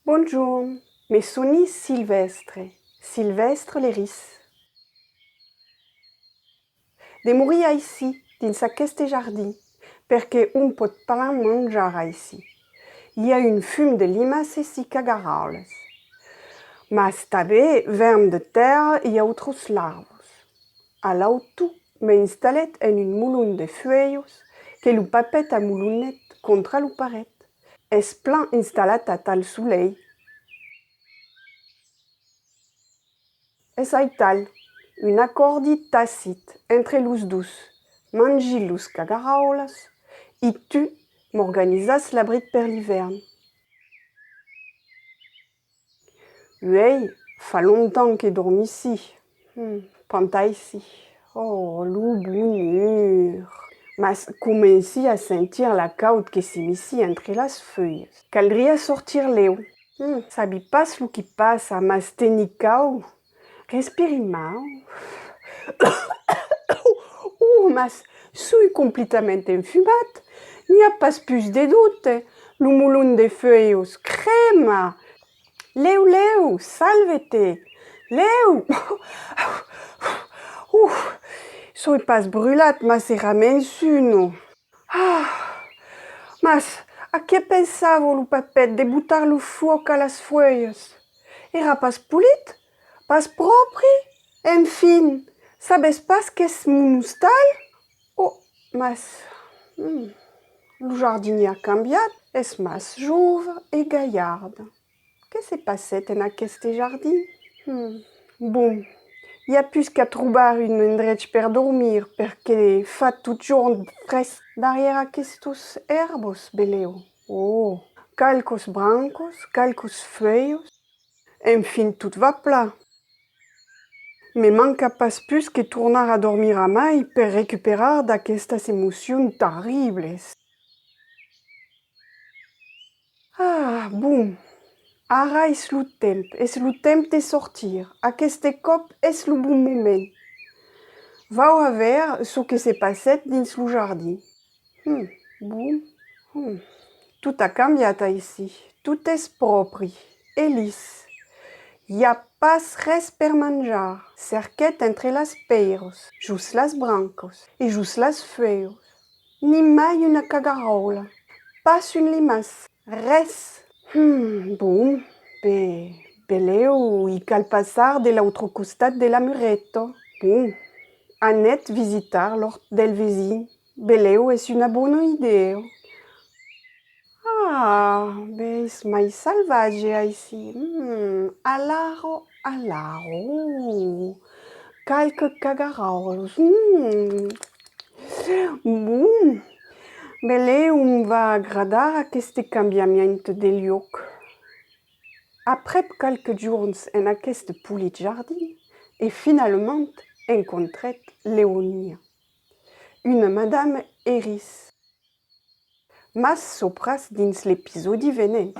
Buongiorno, mi sono Silvestre l'Eris. Demoria ici, dins aquest jardí, perché un pot pas mangiar ici. Hi ha une fume de limaces ici cagaraules. Mas també, verm de terra i outros larvos. A l'auto m'he installat en un moulon de fuellos que lo papet a moulonet contra lo paret. Es plan installat a tal soleil. Es aital, un accordi tacit entre los dos, mangi los cagaraules i tu m'organisas l'abrit per l'hivern. Uei, fa longtemps que dorm ici. Panta ici. Oh, lo bonheur! Mas comenci a sentir la caud que s'inicie entre las feuilles. Caldria sortir leu. Sabi pas lo qui passa, mas teni cau. Respiri mau. Mas sui completamente enfumat. N'hi a pas plus de doute. Lo moulon de feuillos crema. Leu, salvete. Leu! Soi pas brulat, mas era mensuno. Mas a que pensavo lo papet de botar lo foc a las feuilles? Era pas polit? Pas propri? Enfin, sabes pas qu'es mon hostal? Oh, mas lo jardin a cambiat, es mas jove e gaillarde. Que s'est passat en aquest jardin? Bon, hi ha plus qu'à trobar un endretg per dormir, perquè fa tot jorn fresc darrere aquestos herbos, beleu. Oh, calcos brancos, calcos feuillos, enfin tot va pla. Me manca pas plus que tornar a dormir a mai per recuperar d'aquestas emocions terribles. Bon. Ara és lo temps de sortir. Aquest cop és lo bon moment. Vau a ver çò que s'est passat dins lo jardí. Bon. Tot ha canviat ici. Tot és propri e lis. Hi ha pas res per manjar. Cerquet entre las peiros, just las brancos e just las feuilles. Ni mai una cagarola. Pas un limace. Res. Bon, beleu, i cal passar de l'altre costat de la mureta. Bon, anet visitar l'hort del vesin. Beleu és una bona idea. És mai salvatge ici. Alaro. Calque cagaraules. Bon. Beleu va agradar aquest canviament de lloc. Aprèp quelques jorns en aquest polit jardin, e finalment encontret Leonia, una madame Eris. Mas sopras dins l'episodi venent.